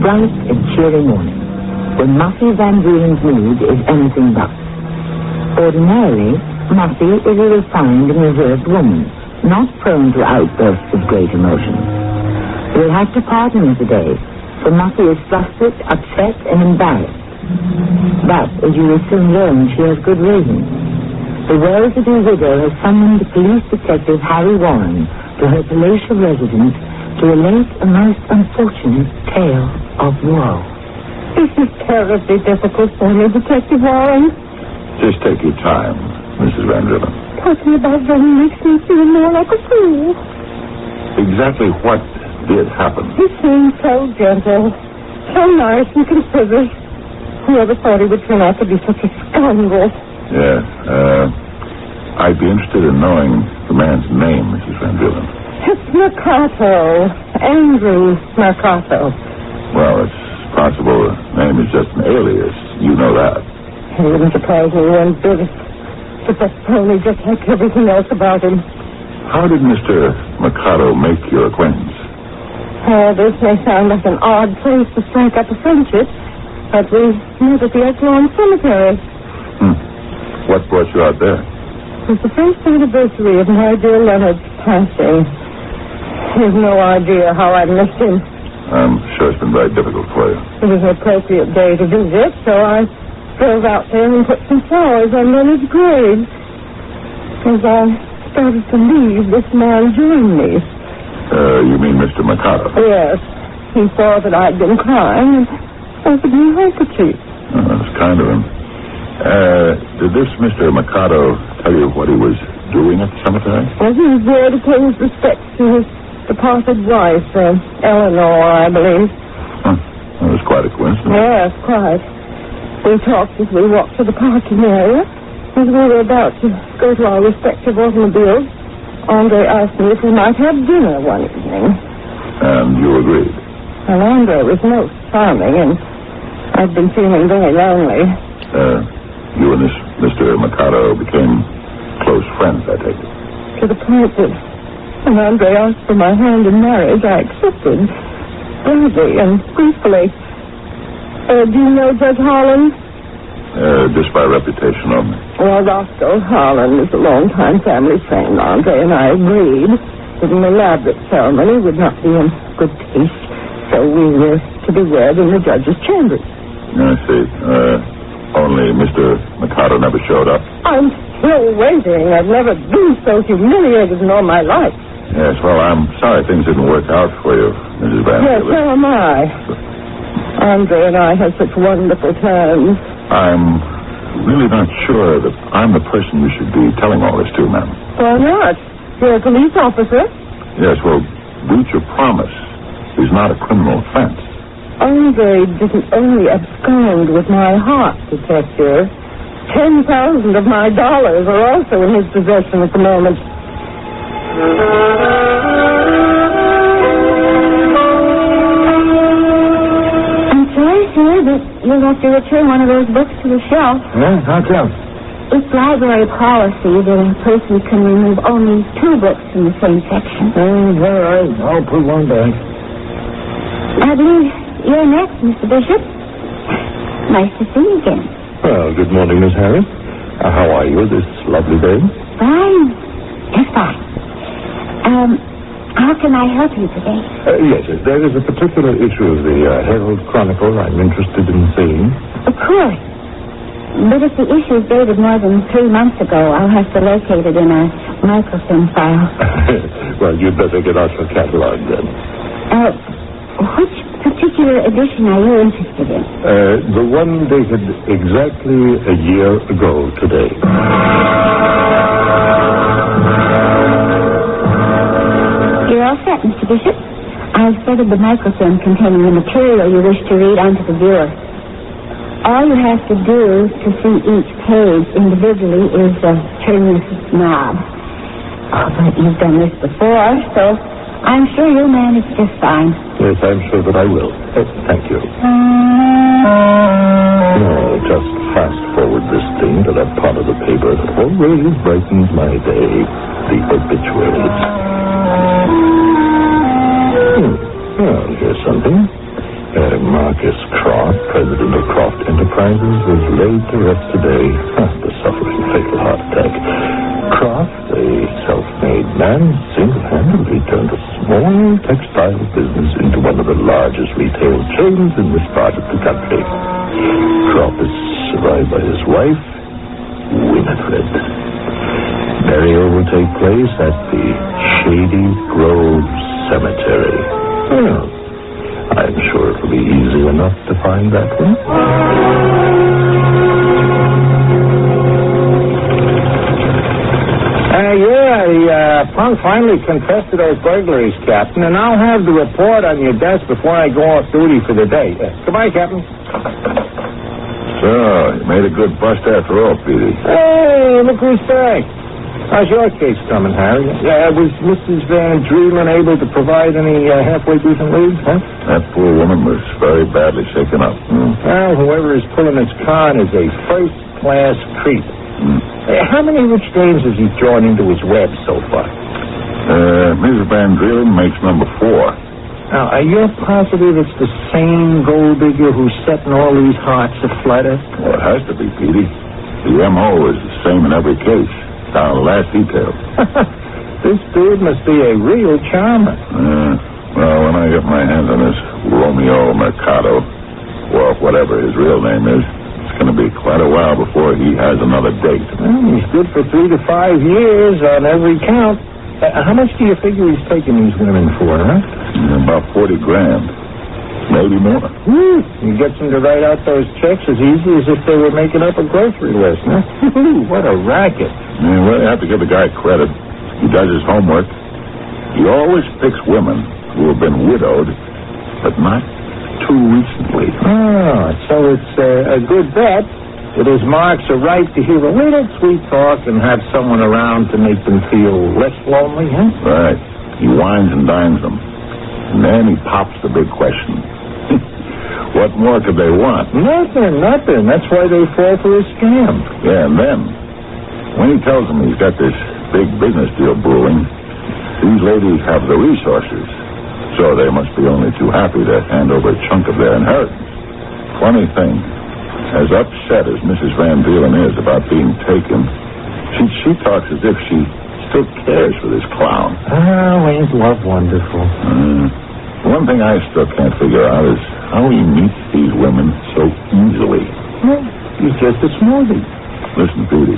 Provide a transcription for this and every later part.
bright and cheery morning, when Muffy Van Drielen's mood is anything but. Ordinarily, Muffy is a refined and reserved woman, not prone to outbursts of great emotion. You'll have to pardon me today, for Muffy is flustered, upset, and embarrassed. But, as you will soon learn, she has good reason. The well-to-do widow has summoned police detective Harry Warren to her palatial residence to relate a most unfortunate tale of woe. This is terribly difficult for me, Detective Warren. Just take your time, Mrs. Van Driven. Talking about them makes me feel more like a fool. Exactly what did happen? He seemed so gentle, so nice and considerate. Whoever thought he would turn out to be such a scoundrel? Yes, I'd be interested in knowing the man's name, Mrs. Van Driven. It's Mercato. Andrew Mercato. Well, it's possible the name is just an alias. You know that. It wouldn't surprise me one bit if that's only just like everything else about him. How did Mr. Mercato make your acquaintance? This may sound like an odd place to strike up a friendship, but we met at the Exlawn Cemetery. What brought you out there? It was the first anniversary of my dear Leonard's passing. There's no idea how I missed him. I'm sure it's been very difficult for you. It was an appropriate day to visit, so I drove out there and put some flowers on Leonard's grave. As I started to leave, this man joined me. You mean Mr. Mercato? Yes. He saw that I'd been crying and offered me a handkerchief. That's kind of him. Did this Mr. Mercato tell you what he was doing at the cemetery? Well, he was there to pay his respects to his departed wife, Eleanor, I believe. That was quite a coincidence. Yes, quite. We talked as we walked to the parking area. As we were about to go to our respective automobiles, Andre asked me if we might have dinner one evening. And you agreed? Well, Andre was most charming, and I'd been feeling very lonely. You and this Mr. Mercato became close friends, I take it. To the point that when Andre asked for my hand in marriage, I accepted, gladly and gratefully. Do you know Judge Harlan? Just by reputation only. Well, Roscoe Harlan is a long-time family friend. Andre and I agreed that an elaborate ceremony would not be in good taste, so we were to be wed in the judge's chambers. I see. Only Mr. Mercato never showed up. I'm still waiting. I've never been so humiliated in all my life. Yes, well, I'm sorry things didn't work out for you, Mrs. Van. Yes, so am I. Andre and I had such wonderful times. I'm really not sure that I'm the person you should be telling all this to, ma'am. Why not? You're a police officer. Yes, well, breach of promise is not a criminal offense. Andre didn't only abscond with my heart, Detective. 10,000 of my dollars are also in his possession at the moment. I'm sorry, sir, but you'll have to return one of those books to the shelf. Yeah, how come? It's library policy that a person can remove only 2 books from the same section. All right, I'll put one back. I believe you're next, Mr. Bishop. Nice to see you again. Well, good morning, Miss Harris. How are you this lovely day? Fine. Just fine. How can I help you today? Yes, there is a particular issue of the Herald Chronicle I'm interested in seeing. Of course. But if the issue's dated more than 3 months ago, I'll have to locate it in a microfilm file. Well, you'd better get out your catalog then. Which particular edition are you interested in? The one dated exactly a year ago today. You're all set, Mr. Bishop. I've fitted the microfilm containing the material you wish to read onto the viewer. All you have to do to see each page individually is turn this knob. Oh, but you've done this before, so I'm sure you'll manage just fine. Yes, I'm sure that I will. Thank you. I'll just fast forward this thing to that part of the paper that always brightens my day, the obituaries. Well, here's something. Marcus Croft, president of Croft Enterprises, was laid to rest today after suffering a fatal heart attack. Croft, a self-made man, single-handedly turned a small textile business into one of the largest retail chains in this part of the country. Croft is survived by his wife, Winifred. Burial will take place at the Shady Grove Cemetery. Well, I'm sure it'll be easy enough to find that one. The punk finally confessed to those burglaries, Captain, and I'll have the report on your desk before I go off duty for the day. Goodbye, Captain. So, you made a good bust after all, Petey. Hey, look who's back. How's your case coming, Harry? Was Mrs. Van Dreelen able to provide any halfway decent leads, huh? That poor woman was very badly shaken up. Well, whoever is pulling his con is a first-class creep. How many rich dames has he drawn into his web so far? Mrs. Van Dreelen makes number 4. Now, are you positive it's the same gold digger who's setting all these hearts aflutter? Well, it has to be, Petey. The M.O. is the same in every case, down to the last detail. This dude must be a real charmer. Well, when I get my hands on this Romeo Mercado, or whatever his real name is, it's going to be quite a while before he has another date. Well, he's good for 3 to 5 years on every count. How much do you figure he's taking these women for, huh? About $40,000. Maybe more. He gets them to write out those checks as easy as if they were making up a grocery list, huh? What a racket. Well, you have to give the guy credit. He does his homework. He always picks women who have been widowed, but not too recently. Oh, so it's a good bet. It is Mark's a right to hear a little sweet talk and have someone around to make them feel less lonely, huh? Right. He wines and dines them. And then he pops the big question. What more could they want? Nothing. That's why they fall for his scam. Yeah, and then, when he tells them he's got this big business deal brewing, these ladies have the resources. So they must be only too happy to hand over a chunk of their inheritance. Funny thing, as upset as Mrs. Van Dreelen is about being taken, she talks as if she still cares for this clown. Oh, ain't love wonderful? One thing I still can't figure out is how he meets these women so easily. Well, he's just a smoothie. Listen, Petey.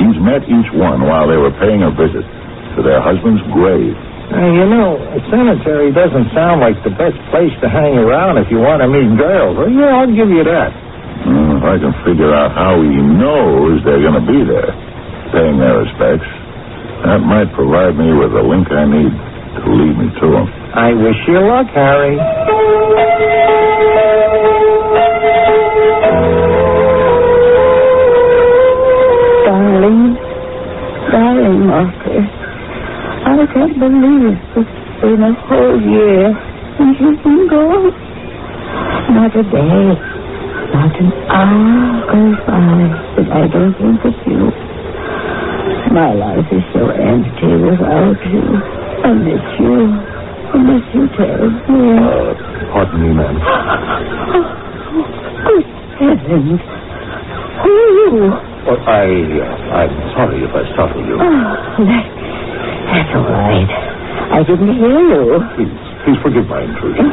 He's met each one while they were paying a visit to their husband's grave. A cemetery doesn't sound like the best place to hang around if you want to meet girls. Well, yeah, I'll give you that. If I can figure out how he knows they're going to be there, paying their respects, that might provide me with a link I need to lead me to him. I wish you luck, Harry. Darling Marcus, I can't believe it's been a whole year since you've been gone. Not a day, not an hour goes by that I don't think of you. My life is so empty without you. I miss you. I miss you terribly. Pardon me, ma'am. Good heavens. Who are you? Well, I'm sorry if I startled you. That's all right. I didn't hear you. Please forgive my intrusion.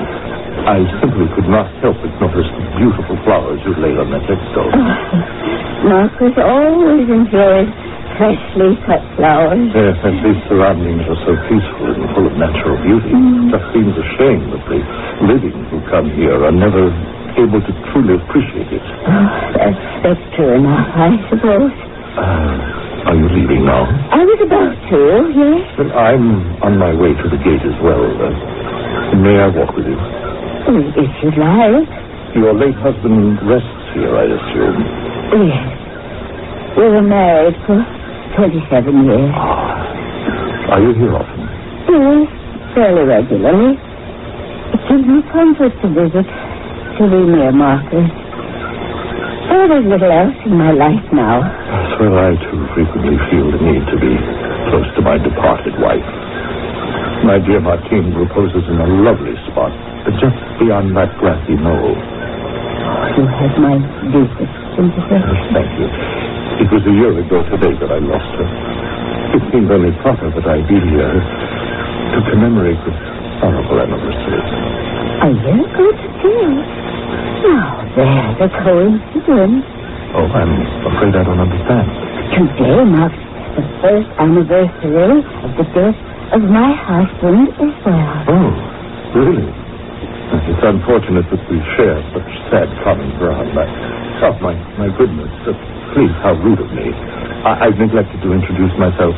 I simply could not help but notice the beautiful flowers you laid on that headstone. Marcus always enjoyed freshly cut flowers. Yes, and these surroundings are so peaceful and full of natural beauty. It just seems a shame that the living who come here are never able to truly appreciate it. That's true enough, I suppose. Are you leaving now? I was about to, yes. Well, I'm on my way to the gate as well. May I walk with you? If you'd like. Your late husband rests here, I assume. Yes. We were married for 27 years. Are you here often? Yes, fairly regularly. It gives me comfort to visit, to be near Marcus. Oh, there's little else in my life now. Well, I too frequently feel the need to be close to my departed wife. My dear Martine reposes in a lovely spot, just beyond that grassy knoll. You have my deepest sympathy. Thank you. It was a year ago today that I lost her. It seemed only proper that I be here to commemorate this sorrowful anniversary. A year ago today? Now, there's a coincidence. Oh, I'm afraid I don't understand. Today marks the first anniversary of the death of my husband as well. Oh, really? It's unfortunate that we share such sad common ground. My goodness. Please, how rude of me. I've neglected to introduce myself.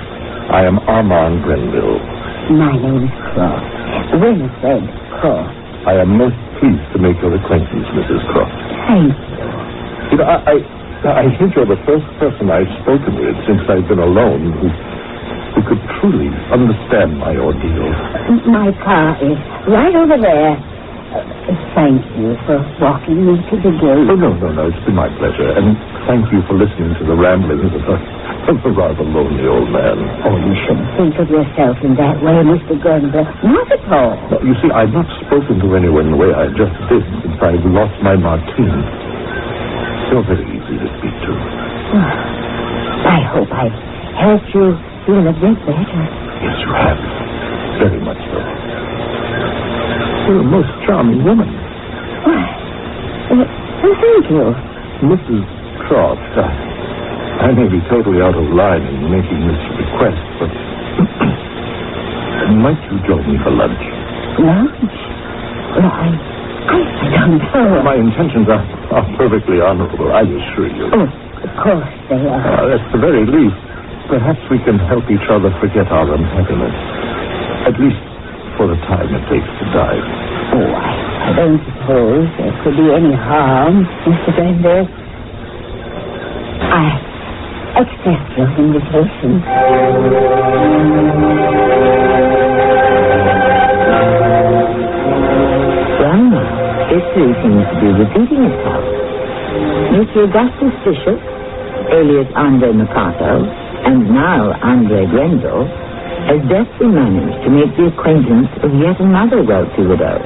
I am Armand Grenville. My name is Croft. Winifred Croft. I am most pleased to make your acquaintance, Mrs. Croft. Thank you. You know, I think you're the first person I've spoken with since I've been alone who could truly understand my ordeal. My car is right over there. Thank you for walking me to the gate. Oh, no. It's been my pleasure. And thank you for listening to the ramblings of a rather lonely old man. Oh, you shouldn't think of yourself in that way, Mr. Grenville. Not at all. No, you see, I've not spoken to anyone the way I just did since I've lost my Martine. You're very easy to speak to. I hope I've helped you feel a bit better. Yes, you have. Very much so. You're a most charming woman. Why? Thank you. Mrs. Croft, I may be totally out of line in making this request, but might you join me for lunch? Lunch? Well, I don't know. My intentions are perfectly honorable, I assure you. Oh, of course they are. At the very least, perhaps we can help each other forget our unhappiness. At least for the time it takes to die. Oh, I don't suppose there could be any harm, Mr. Grenville. I accept your invitation. Well, history seems to be repeating itself. Mr. Augustus Bishop, alias Andre Mercato, and now Andre Grenville, has deftly managed to make the acquaintance of yet another wealthy widow.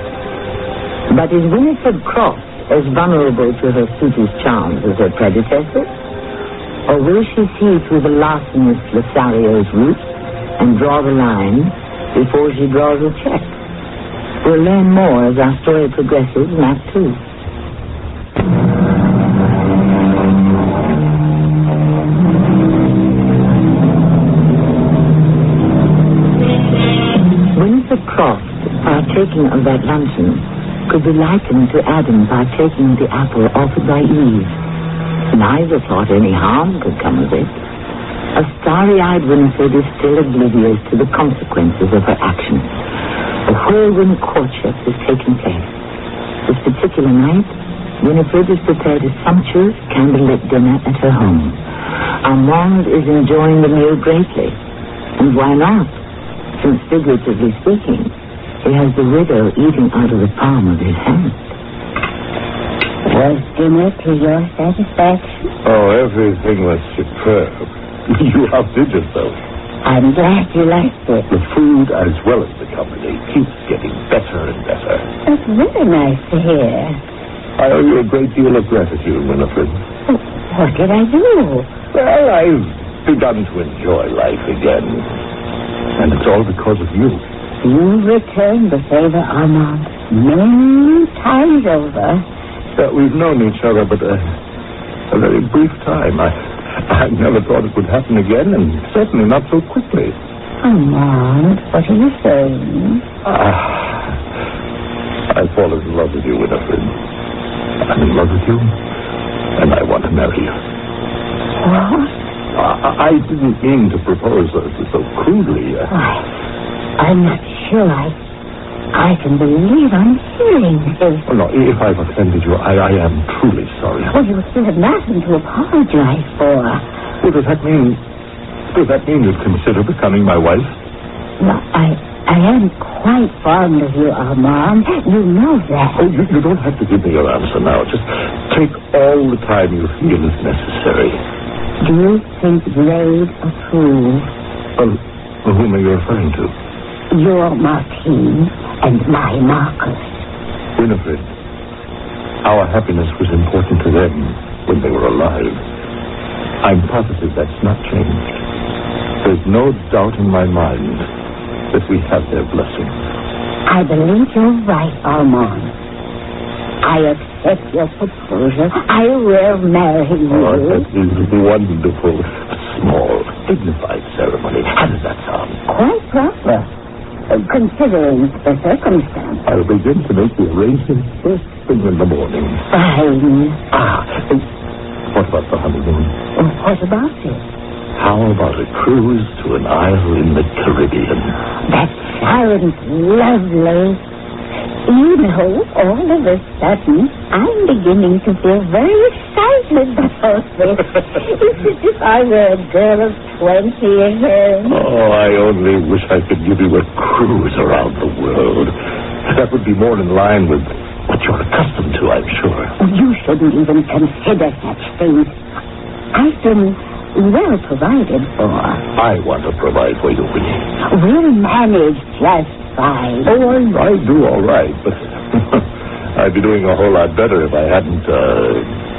But is Winifred Croft as vulnerable to her suitor's charms as her predecessor? Or will she see through the larcenous Lothario's roots and draw the line before she draws a check? We'll learn more as our story progresses in Act 2. Croft, partaking of that luncheon, could be likened to Adam partaking the apple offered by Eve. Neither thought any harm could come of it. A starry-eyed Winifred is still oblivious to the consequences of her actions. A whirlwind courtship has taken place. This particular night, Winifred has prepared a sumptuous candlelit dinner at her home. Armand is enjoying the meal greatly. And why not? Since, figuratively speaking, he has the widow eating out of the palm of his hand. Was dinner to your satisfaction? Oh, everything was superb. You outdid yourself. I'm glad you liked it. The food as well as the company keeps getting better and better. That's very nice to hear. I owe you a great deal of gratitude, Winifred. What did I do? Well, I've begun to enjoy life again. And it's all because of you. You returned the favor, Armand, many times over. We've known each other but a very brief time. I never thought it would happen again, and certainly not so quickly. Armand, what are you saying? I fall in love with you, Winifred. I'm in love with you, and I want to marry you. What? I didn't mean to propose so crudely. I'm not sure I can believe I'm hearing this. Oh, no, if I've offended you, I am truly sorry. Oh, you still have nothing to apologize for. Well, does that mean you'd consider becoming my wife? No, I am quite fond of you, Armand. You know that. Oh, you don't have to give me your answer now. Just take all the time you feel is necessary. Do you think they'd approve? Well, whom are you referring to? Your Martine and my Marcus. Winifred, our happiness was important to them when they were alive. I'm positive that's not changed. There's no doubt in my mind that we have their blessing. I believe you're right, Armand. I accept your proposal. I will marry you. Oh, that is wonderful. A small, dignified ceremony. How does that sound? Quite proper, considering the circumstance. I'll begin to make the arrangements first thing in the morning. Fine. What about the honeymoon? What about it? How about a cruise to an isle in the Caribbean? That sounds lovely. You know, all of a sudden, I'm beginning to feel very excited about this. It's as if I were a girl of 20 again. Oh, I only wish I could give you a cruise around the world. That would be more in line with what you're accustomed to, I'm sure. You shouldn't even consider such things. I've been well provided for. I want to provide for you, Winnie. We'll manage just fine. Oh, I do all right, but I'd be doing a whole lot better if I hadn't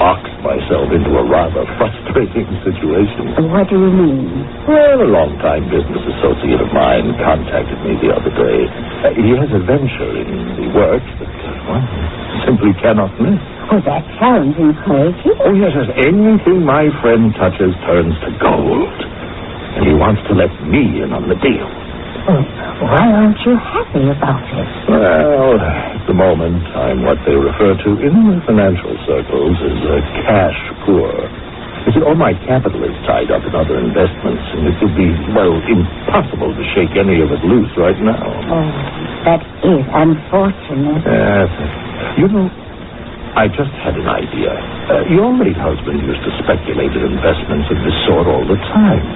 boxed myself into a rather frustrating situation. What do you mean? Well, a long-time business associate of mine contacted me the other day. He has a venture in the works that, simply cannot miss. Oh, that sounds encouraging. Oh, yes, anything my friend touches turns to gold. And he wants to let me in on the deal. Oh, why aren't you happy about it? Well, at the moment, I'm what they refer to in the financial circles as cash poor. You see, all my capital is tied up in other investments, and it would be, well, impossible to shake any of it loose right now. Oh, that is unfortunate. Yes. You know, I just had an idea. Your late husband used to speculate in investments of this sort all the time.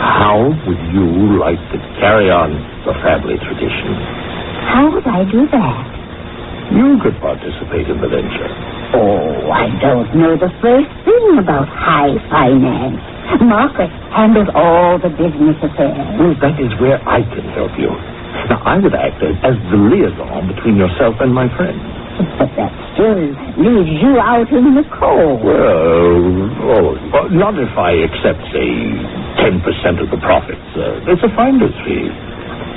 How would you like to carry on the family tradition? How would I do that? You could participate in the venture. Oh, I don't know the first thing about high finance. Marcus handles all the business affairs. Well, that is where I can help you. Now, I would act as the liaison between yourself and my friend. But that still leaves you out in the cold. Well, not if I accept, say, 10% of the profits. It's a finder's fee.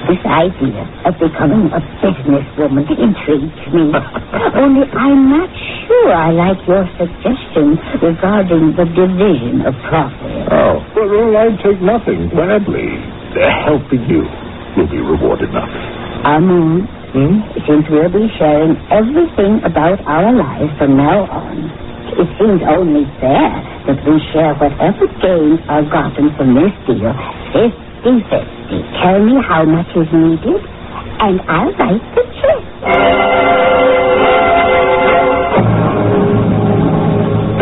This idea of becoming a businesswoman intrigues me. Only I'm not sure I like your suggestion regarding the division of profit. Oh, well, I'd take nothing gladly. Helping you will be reward enough. Since we'll be sharing everything about our lives from now on, it seems only fair that we share whatever gains are gotten from this deal 50-50. Tell me how much is needed, and I'll write the check.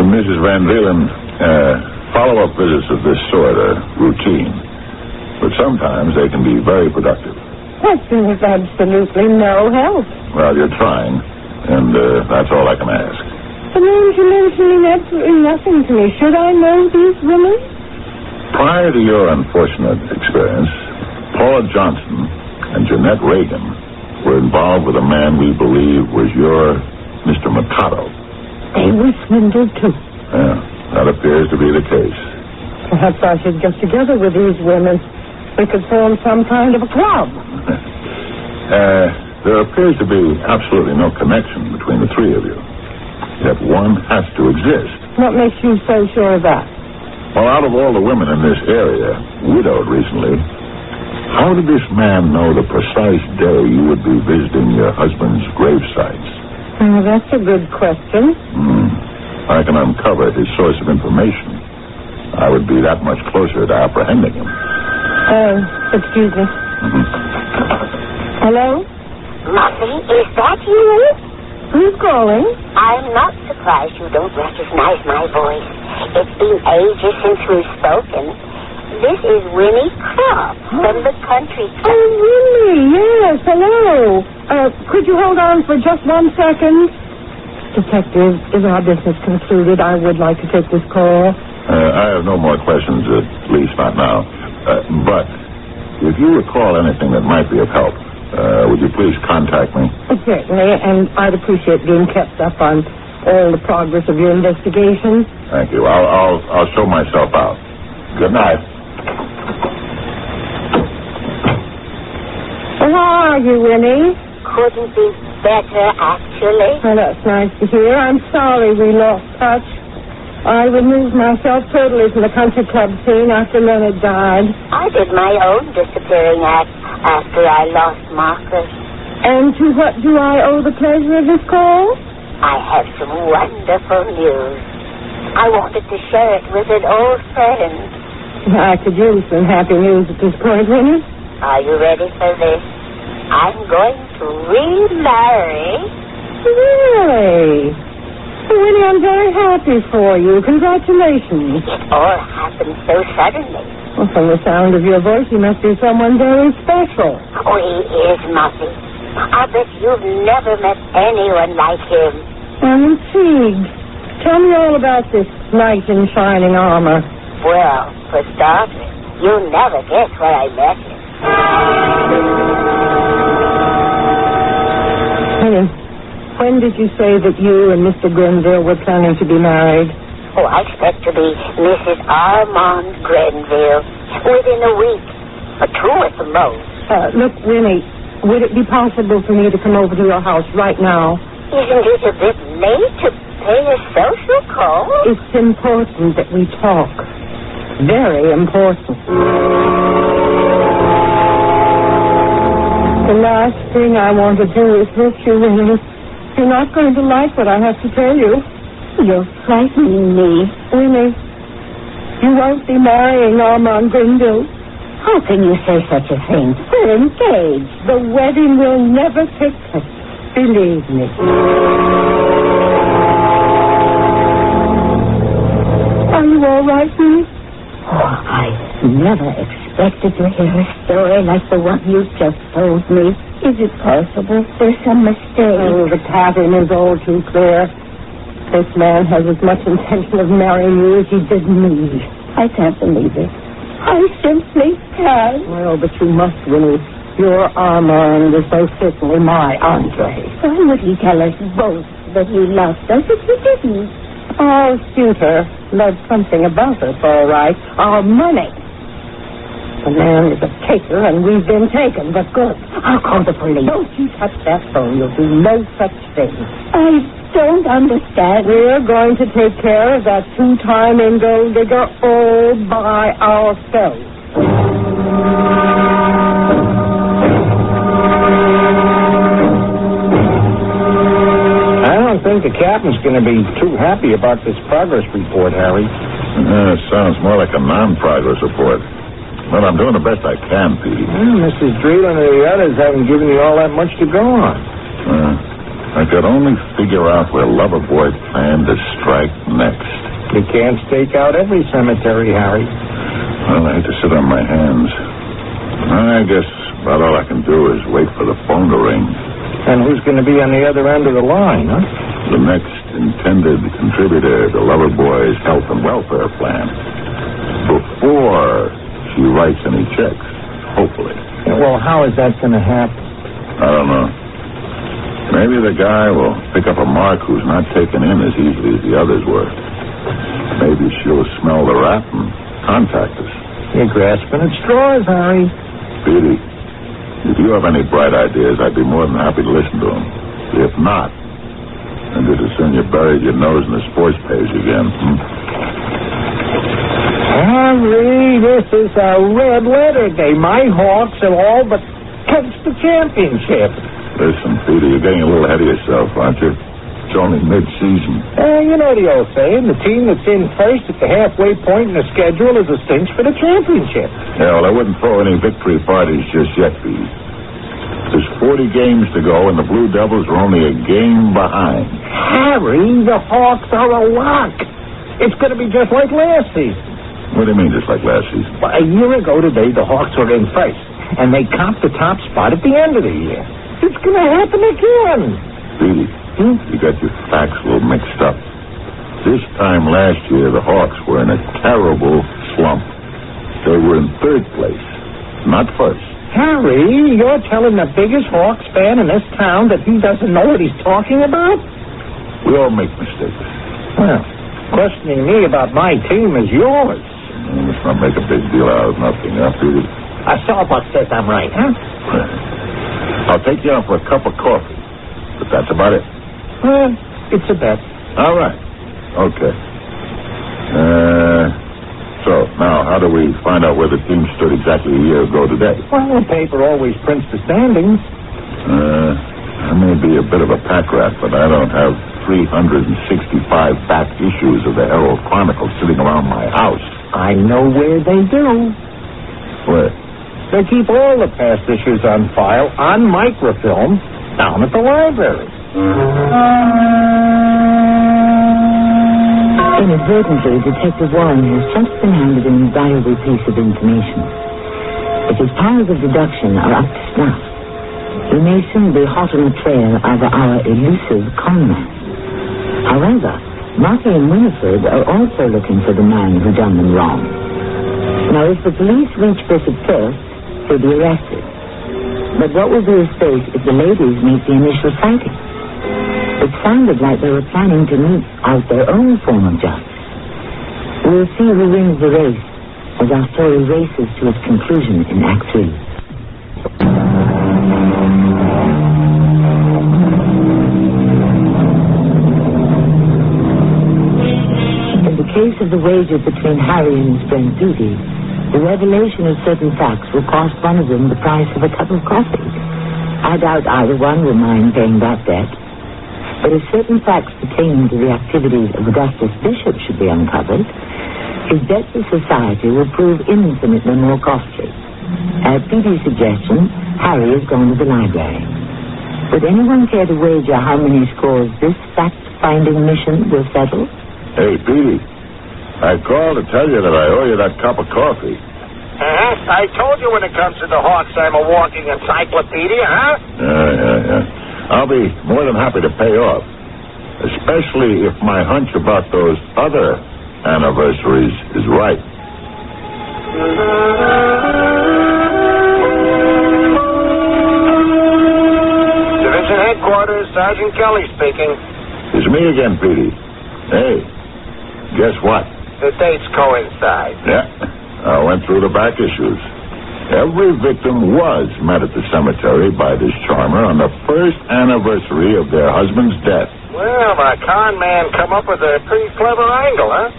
Mrs. Van Valen, follow-up visits of this sort are routine, but sometimes they can be very productive. That seems absolutely no help. Well, you're trying, and that's all I can ask. The names you're mentioning absolutely nothing to me. Should I know these women? Prior to your unfortunate experience, Paula Johnson and Jeanette Reagan were involved with a man we believe was your Mr. Mikado. They were swindled, too. Yeah, that appears to be the case. Perhaps I should get together with these women. We could form some kind of a club. There appears to be absolutely no connection between the three of you. Yet one has to exist. What makes you so sure of that? Well, out of all the women in this area, widowed recently, how did this man know the precise day you would be visiting your husband's grave sites? That's a good question. I can uncover his source of information. I would be that much closer to apprehending him. Excuse me. Hello? Muffy, is that you? Who's calling? I'm not surprised you don't recognize my voice. It's been ages since we've spoken. This is Winnie Crop from the country club. Oh, Winnie, yes, hello. Could you hold on for just 1 second? Detective, is our business concluded? I would like to take this call. I have no more questions, at least not now. But if you recall anything that might be of help, would you please contact me? Certainly, and I'd appreciate being kept up on all the progress of your investigation. Thank you. I'll show myself out. Good night. Well, how are you, Winnie? Couldn't be better, actually. Well, that's nice to hear. I'm sorry we lost touch. I removed myself totally from the country club scene after Leonard died. I did my own disappearing act after I lost Marcus. And to what do I owe the pleasure of this call? I have some wonderful news. I wanted to share it with an old friend. I could use some happy news at this point, Winnie. Are you ready for this? I'm going to remarry. Really? Winnie, I'm very happy for you. Congratulations. It all happened so suddenly. Well, from the sound of your voice, you must be someone very special. Oh, he is, Muffy. I bet you've never met anyone like him. I'm intrigued. Tell me all about this knight in shining armor. Well, for starters, you'll never guess where I met him. Winnie, when did you say that you and Mr. Grenville were planning to be married? Oh, I expect to be Mrs. Armand Grenville within a week, or two at the most. Look, Winnie, would it be possible for me to come over to your house right now? Isn't it a bit late to pay a social call? It's important that we talk. Very important. The last thing I want to do is hurt you, Winnie. You're not going to like what I have to tell you. You're frightening me. Winnie, you won't be marrying Armand Grenville. How can you say such a thing? We're engaged. The wedding will never take place. Believe me. Are you all right, Winnie? Oh, I never expected to hear a story like the one you just told me. Is it possible there's some mistake? Oh, the pattern is all too clear. This man has as much intention of marrying you as he did me. I can't believe it. I simply can't. Well, but you must, Winnie. Your Armand is so certainly my Andre. Why would he tell us both that he loved us if he didn't? Our suitor loved something about us, all right. Our money. The man is a taker, and we've been taken, but good. I'll call the police. Don't you touch that phone. You'll do no such thing. I don't understand. We're going to take care of that two-time gold digger all by ourselves. I don't think the captain's going to be too happy about this progress report, Harry. It sounds more like a non-progress report. Well, I'm doing the best I can, Petey. Mrs. Dreeland and the others haven't given you all that much to go on. I could only figure out where Loverboy planned to strike next. You can't stake out every cemetery, Harry. Well, I hate to sit on my hands. I guess about all I can do is wait for the phone to ring. And who's going to be on the other end of the line, huh? The next intended contributor to Loverboy's health and welfare plan. Before she writes any checks, hopefully. Well, how is that going to happen? I don't know. Maybe the guy will pick up a mark who's not taken in as easily as the others were. Maybe she'll smell the rat and contact us. You're grasping at straws, Harry. Petey, if you have any bright ideas, I'd be more than happy to listen to them. If not, then just as soon you buried your nose in the sports page again. Harry, this is a red letter day. My Hawks have all but clinched the championship. Listen, Peter, you're getting a little ahead of yourself, aren't you? It's only mid-season. You know the old saying, the team that's in first at the halfway point in the schedule is a cinch for the championship. Yeah, well, I wouldn't throw any victory parties just yet, Petey. There's 40 games to go, and the Blue Devils are only a game behind. Harry, the Hawks are a lock. It's going to be just like last season. What do you mean, just like last season? Well, a year ago today, the Hawks were in first, and they comped the top spot at the end of the year. It's going to happen again. Petey, you got your facts a little mixed up. This time last year, the Hawks were in a terrible slump. They were in third place. not first. Harry, you're telling the biggest Hawks fan in this town that he doesn't know what he's talking about? We all make mistakes. Well, questioning me about my team is yours. Let's not make a big deal out of nothing, huh, Petey? Starbucks says I'm right, huh? I'll take you out for a cup of coffee, but that's about it. Well, it's a bet. All right. Okay. So, now, how do we find out where the team stood exactly a year ago today? Well, the paper always prints the standings. I may be a bit of a pack rat, but I don't have 365 back issues of the Herald Chronicle sitting around my house. I know where they do. Where? They keep all the past issues on file on microfilm down at the library. Inadvertently, Detective Warren has just been handed an invaluable piece of information. If his powers of deduction are up to snuff, he may soon be hot on the trail of our elusive conman. However, Martha and Winifred are also looking for the man who done them wrong. Now, if the police reach Bishop first, he'll be arrested. But what will be his fate if the ladies meet the initial sighting? It sounded like they were planning to mete out their own form of justice. We'll see who wins the race as our story races to its conclusion in Act 3. In the case of the wager between Harry and his friend Petey, the revelation of certain facts will cost one of them the price of a cup of coffee. I doubt either one will mind paying that debt. But if certain facts pertaining to the activities of Augustus Bishop should be uncovered, his debt to society will prove infinitely more costly. At Petey's suggestion, Harry has gone to the library. Would anyone care to wager how many scores this fact-finding mission will settle? Hey, Petey, I called to tell you that I owe you that cup of coffee. I told you when it comes to the Hawks, I'm a walking encyclopedia, huh? Yeah. I'll be more than happy to pay off, especially if my hunch about those other anniversaries is right. Division Headquarters, Sergeant Kelly speaking. It's me again, Petey. Hey, guess what? The dates coincide. Yeah, I went through the back issues. Every victim was met at the cemetery by this charmer on the first anniversary of their husband's death. Well, my con man come up with a pretty clever angle, huh?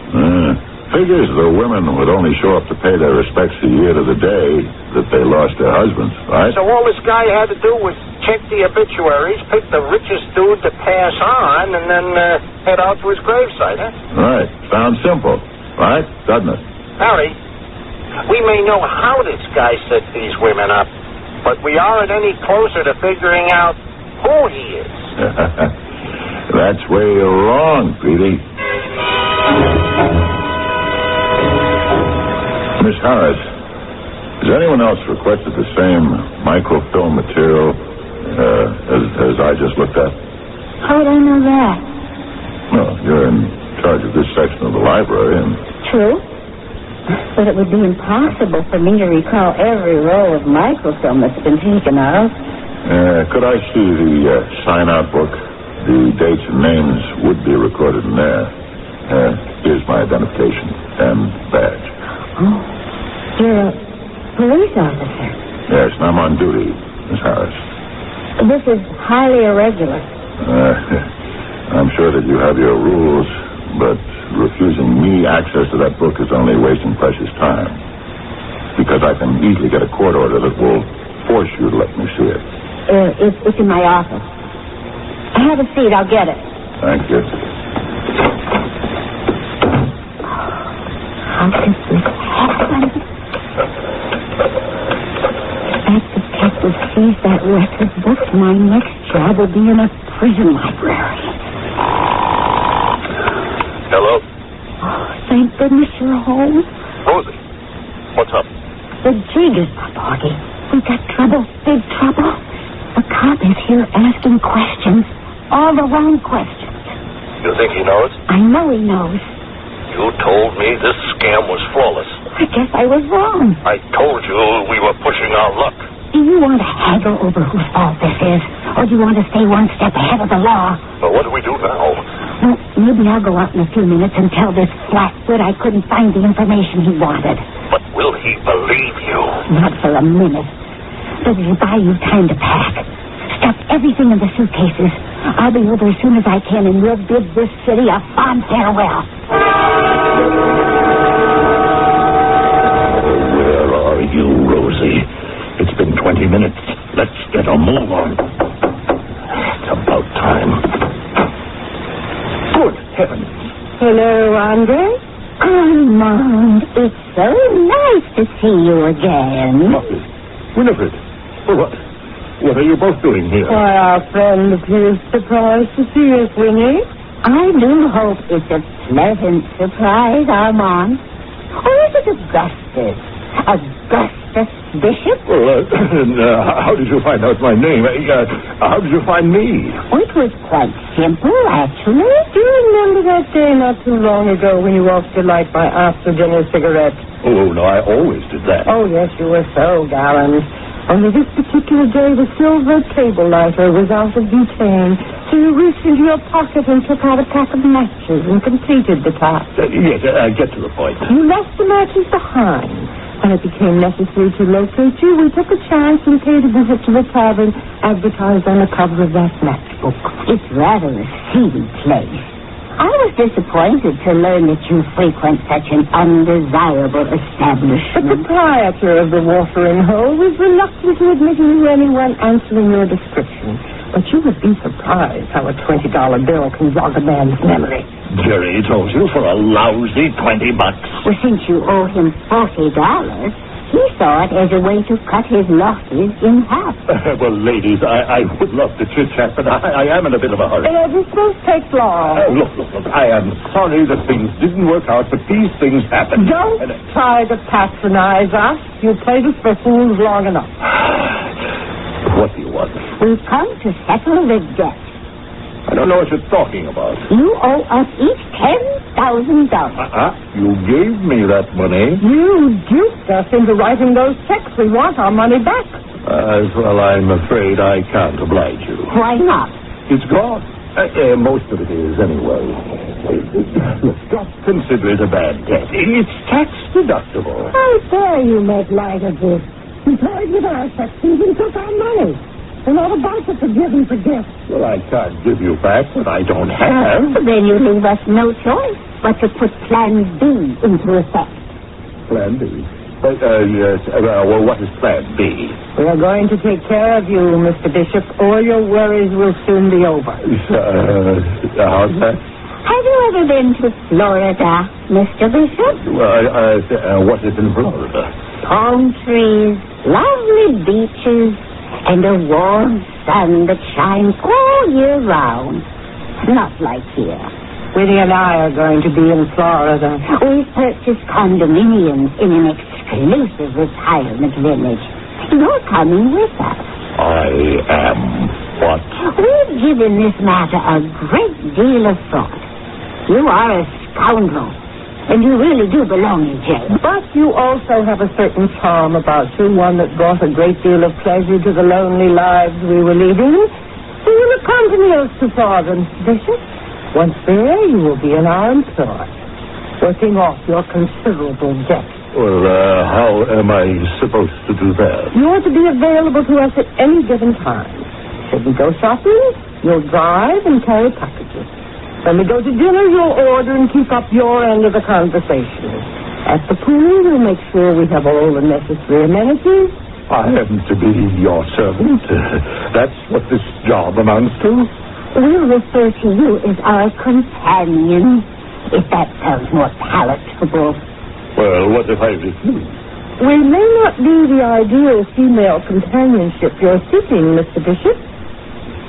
Figures the women would only show up to pay their respects a year to the day that they lost their husbands, right? So all this guy had to do was check the obituaries, pick the richest dude to pass on, and then head out to his gravesite, huh? Right. Sounds simple, right? Doesn't it? Harry, we may know how this guy set these women up, but we aren't any closer to figuring out who he is. That's where you're wrong, Petey. Miss Harris, has anyone else requested the same microfilm material as I just looked at? How would I know that? Well, you're in charge of this section of the library, and... True. But it would be impossible for me to recall every roll of microfilm that's been taken out. Could I see the sign-out book? The dates and names would be recorded in there. Here's my identification and badge. Oh, you're a police officer. Yes, and I'm on duty, Miss Harris. This is highly irregular. I'm sure that you have your rules, but refusing me access to that book is only wasting precious time. Because I can easily get a court order that will force you to let me see it. It's in my office. Have a seat, I'll get it. Thank you. How does this happen? If that detective sees that record book, my next job will be in a prison library. Hello? Oh, thank goodness you're home. Rosie, what's up? The jig is up, Augie. We've got trouble, big trouble. The cop is here asking questions. All the wrong questions. You think he knows? I know he knows. You told me this scam was flawless. I guess I was wrong. I told you we were pushing our luck. Do you want to haggle over whose fault this is? Or do you want to stay one step ahead of the law? Well, what do we do now? Well, maybe I'll go out in a few minutes and tell this flatfoot I couldn't find the information he wanted. But will he believe you? Not for a minute. But it'll buy you time to pack. Stuff everything in the suitcases. I'll be over as soon as I can, and we'll bid this city a fond farewell. Where are you, Rosie? It's been 20 minutes. Let's get a move on. It's about time. Good heavens. Hello, Andre. Armand, it's so nice to see you again. Muffy. Winifred. Well, what are you both doing here? Why, our friend appears surprised to see us, Winnie. I do hope it's a pleasant surprise, Armand. Or is it Augustus? Augustus Bishop? Well, how did you find out my name? How did you find me? Oh, it was quite simple, actually. Do you remember that day not too long ago when you offered to light my after-dinner cigarette? Oh, no, I always did that. Oh, yes, you were so gallant. Only this particular day, the silver table lighter was out of butane, so you reached into your pocket and took out a pack of matches and completed the task. Yes, get to the point. You left the matches behind. When it became necessary to locate you, we took a chance and paid a visit to the tavern advertised on the cover of that matchbook. It's rather a seedy place. I was disappointed to learn that you frequent such an undesirable The establishment. proprietor of the watering hole was reluctant to admit you to anyone answering your description. But you would be surprised how a $20 bill can jog a man's memory. Jerry told you for a lousy $20. Well, since you owe him $40, he saw it as a way to cut his losses in half. Well, ladies, I would love to chit-chat, but I am in a bit of a hurry. This won't take long. Look, I am sorry that things didn't work out, but these things happen. Don't try to patronize us. You played us for fools long enough. What do you want? We've come to settle the debt. I don't know what you're talking about. You owe us each $10,000. You gave me that money. You duped us into writing those checks. We want our money back. Well, I'm afraid I can't oblige you. Why not? It's gone. Most of it is, anyway. Look, just consider it a bad debt. It's tax-deductible. How dare you make light of this? You played with our sections and took our money. We're not about to forgive and forget. Well, I can't give you back what I don't have. Then you leave us no choice but to put Plan B into effect. Plan B? Yes. Well, what is Plan B? We are going to take care of you, Mr. Bishop. All your worries will soon be over. How's that? Have you ever been to Florida, Mr. Bishop? What is in Florida? Palm trees, lovely beaches, and a warm sun that shines all year round. Not like here. Winnie and I are going to be in Florida. We've purchased condominiums in an exclusive retirement village. You're coming with us. I am what? We've given this matter a great deal of thought. You are a scoundrel, and you really do belong in jail. But you also have a certain charm about you, one that brought a great deal of pleasure to the lonely lives we were leading. So you will come to me to father, Bishop. Once there, you will be in our employ, working off your considerable debt. Well, how am I supposed to do that? You are to be available to us at any given time. Should we go shopping, you'll drive and carry packages. When we go to dinner, you'll order and keep up your end of the conversation. At the pool, we'll make sure we have all the necessary amenities. I am to be your servant. That's what this job amounts to. We'll refer to you as our companion, if that sounds more palatable. Well, what if I refuse? We may not be the ideal female companionship you're seeking, Mr. Bishop,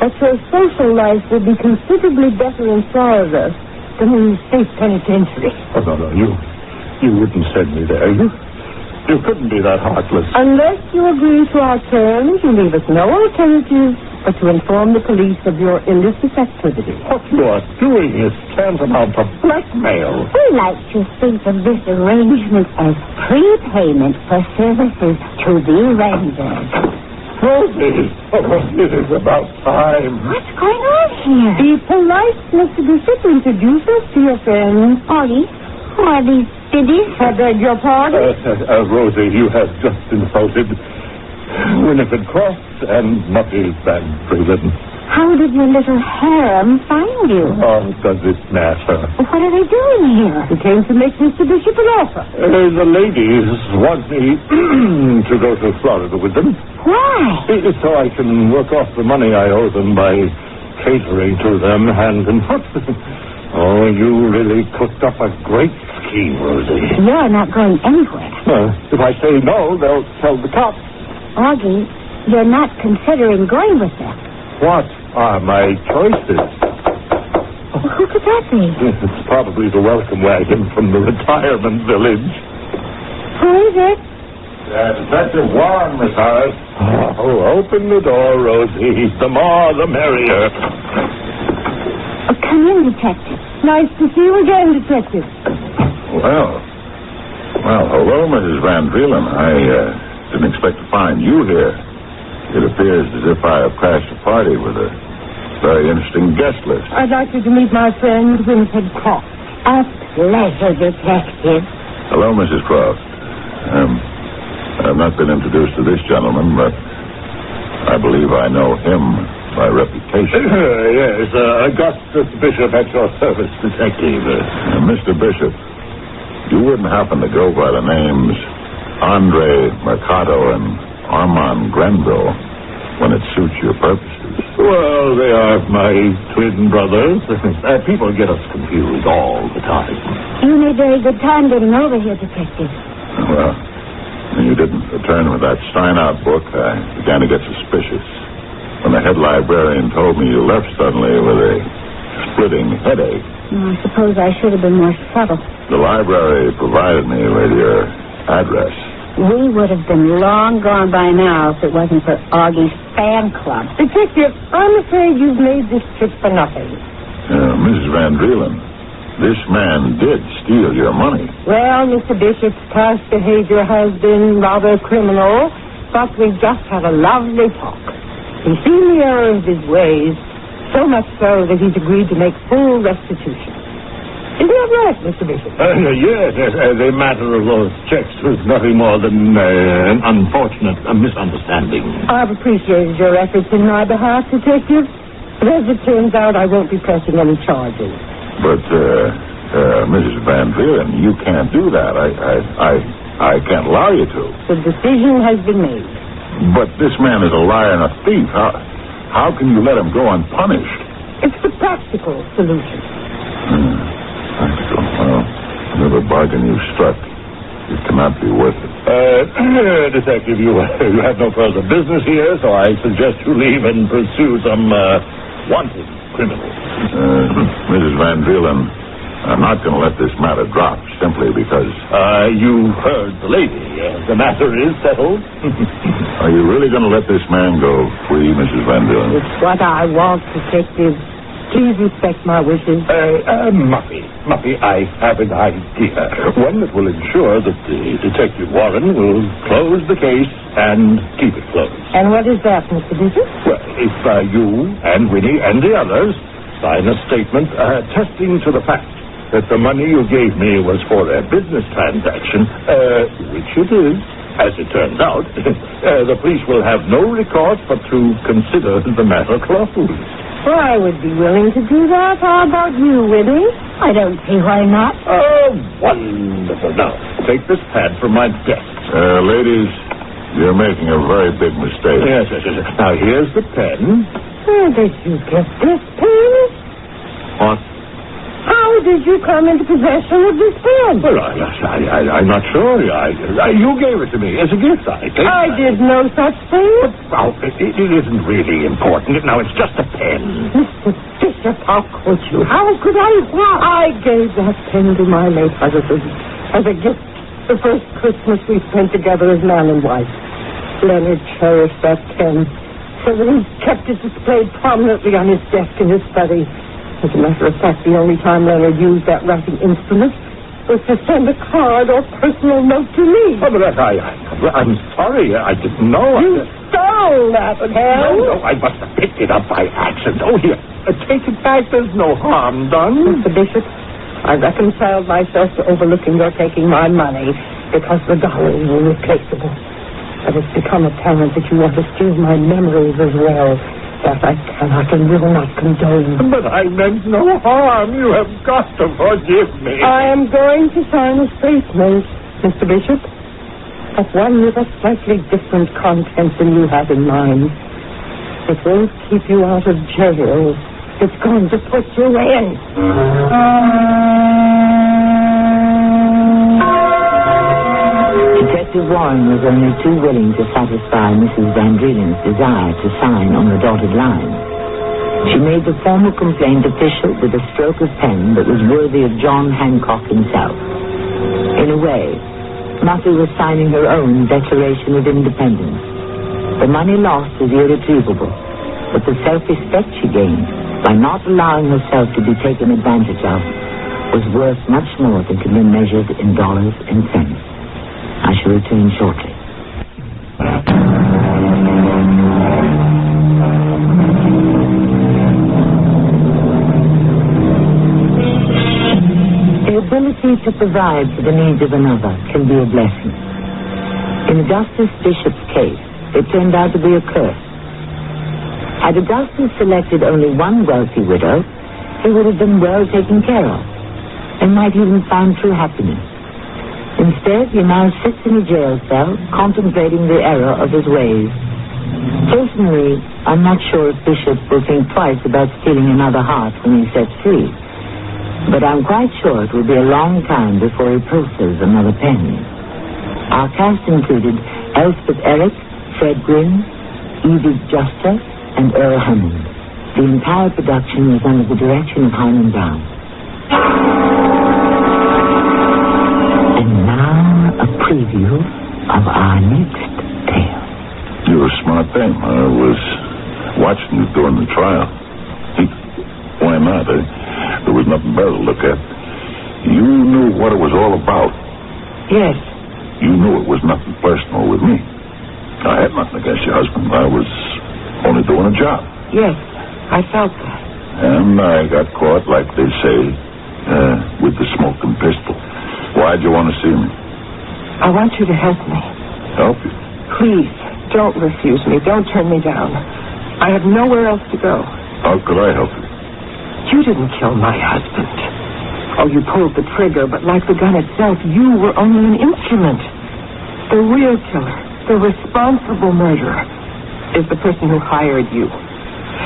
but your social life will be considerably better in Florida than in the state penitentiary. Oh, no, you wouldn't send me there. You couldn't be that heartless. Unless you agree to our terms, you leave us no alternative but to inform the police of your illicit activity. What you are doing is tantamount to blackmail. We like to think of this arrangement as prepayment for services to be rendered. Rosie, it is about time. What's going on here? Be polite, Mr. Bishop. Introduce us to your friends. Ollie, who are these biddies? I beg your pardon? Rosie, you have just insulted Winifred Croft and Muffy Van Freeland. How did your little harem find you? Oh, does it matter? What are they doing here? He came to make Mr. Bishop an offer. The ladies want me to go to Florida with them. Why? So I can work off the money I owe them by catering to them hand and foot. Oh, you really cooked up a great scheme, Rosie. You're not going anywhere. If I say no, they'll tell the cops. Augie, you're not considering going with them. What are my choices? Well, who could that be? It's probably the welcome wagon from the retirement village. Who is it? Detective Warren, Miss Harris. Oh, open the door, Rosie. The more, the merrier. Oh, come in, Detective. Nice to see you again, Detective. Well, hello, Mrs. Van Vreelen. I didn't expect to find you here. It appears as if I have crashed a party with a very interesting guest list. I'd like you to meet my friend, Winifred Croft. A pleasure, Detective. Hello, Mrs. Croft. I've not been introduced to this gentleman, but I believe I know him by reputation. Yes, Augustus Bishop at your service, Detective. Mr. Bishop, you wouldn't happen to go by the names Andre Mercado and Armand Grenville when it suits your purposes? Well, they are my twin brothers. People get us confused all the time. You made very good time getting over here, Detective. Well, when you didn't return with that Steinout book, I began to get suspicious. When the head librarian told me you left suddenly with a splitting headache. I suppose I should have been more subtle. The library provided me with your address. We would have been long gone by now if it wasn't for Augie's fan club. Detective, I'm afraid you've made this trip for nothing. Mrs. Van Vreelen, this man did steal your money. Well, Mr. Bishop's past behavior has been rather criminal, but we just had a lovely talk. He's seen the error of his ways, so much so that he's agreed to make full restitution. Is that right, Mr. Bishop? Yes. The matter of those checks was nothing more than an unfortunate misunderstanding. I've appreciated your efforts in my behalf, Detective. But as it turns out, I won't be pressing any charges. But, Mrs. Van Vreelen, you can't do that. I can't allow you to. The decision has been made. But this man is a liar and a thief. How can you let him go unpunished? It's the practical solution. Practical. Well, whatever bargain you struck, it cannot be worth it. Detective, you have no further business here, so I suggest you leave and pursue some wanted criminal. Mrs. Van Vreelen, I'm not going to let this matter drop simply because... You heard the lady. The matter is settled. Are you really going to let this man go free, Mrs. Van Vreelen? It's what I want, Detective. Please respect my wishes. Muffy, I have an idea. One that will ensure that Detective Warren will close the case and keep it closed. And what is that, Mr. Bishop? Well, if you and Winnie and the others sign a statement attesting to the fact that the money you gave me was for a business transaction, which it is, as it turns out, the police will have no recourse but to consider the matter closed. Well, I would be willing to do that. How about you, Winnie? I don't see why not. Oh, wonderful. Now, take this pad from my desk. Ladies, you're making a very big mistake. Yes. Now, here's the pen. Where did you get this pen? What? How did you come into possession of this pen? Well, I'm not sure. You gave it to me as a gift. I did no such thing. Well, it isn't really important. Now, it's just a pen. Mr. Bishop, how could you? How could I? What? I gave that pen to my late husband as a gift the first Christmas we spent together as man and wife. Leonard cherished that pen so that he's kept it displayed prominently on his desk in his study. As a matter of fact, the only time Leonard used that writing instrument was to send a card or personal note to me. Oh, but I'm sorry. I didn't know. You stole that, Hal. No, I must have picked it up by accident. Oh, here. Take it back. There's no harm done. Mr. Bishop, I reconciled myself to overlooking your taking my money because the dollars were replaceable. But it's become apparent that you want to steal my memories as well. That I cannot and will not condone. But I meant no harm. You have got to forgive me. I am going to sign a statement, Mr. Bishop, but one with a slightly different content than you have in mind. It won't keep you out of jail. It's going to put you in. Detective Warren was only too willing to satisfy Mrs. Van Drielen's desire to sign on the dotted line. She made the formal complaint official with a stroke of pen that was worthy of John Hancock himself. In a way, Muffy was signing her own Declaration of Independence. The money lost was irretrievable, but the self-respect she gained by not allowing herself to be taken advantage of was worth much more than can be measured in dollars and cents. I shall return shortly. The ability to provide for the needs of another can be a blessing. In Augustus Bishop's case, it turned out to be a curse. Had Augustus selected only one wealthy widow, he would have been well taken care of, and might even find true happiness. Instead, he now sits in a jail cell, contemplating the error of his ways. Personally, I'm not sure if Bishop will think twice about stealing another heart when he's set free. But I'm quite sure it will be a long time before he pulses another penny. Our cast included Elspeth Eric, Fred Gwynne, Edith Juster, and Earl Hammond. The entire production was under the direction of Himan Brown. A preview of our next tale. You're a smart thing. I was watching you during the trial. Why not? There was nothing better to look at. You knew what it was all about. Yes. You knew it was nothing personal with me. I had nothing against your husband. I was only doing a job. Yes, I felt that. And I got caught, like they say, with the smoking pistol. Why'd you want to see me? I want you to help me. Help you? Please, don't refuse me. Don't turn me down. I have nowhere else to go. How could I help you? You didn't kill my husband. Oh, you pulled the trigger, but like the gun itself, you were only an instrument. The real killer, the responsible murderer, is the person who hired you.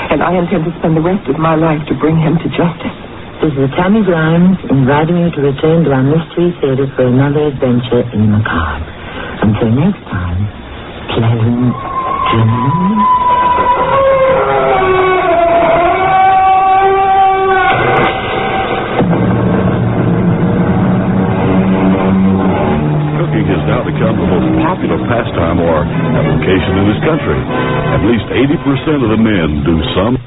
And I intend to spend the rest of my life to bring him to justice. This is Tammy Grimes inviting you to return to our Mystery Theater for another adventure in the macabre. Until next time, pleasant dreams. Cooking has now become the most popular pastime or avocation in this country. At least 80% of the men do some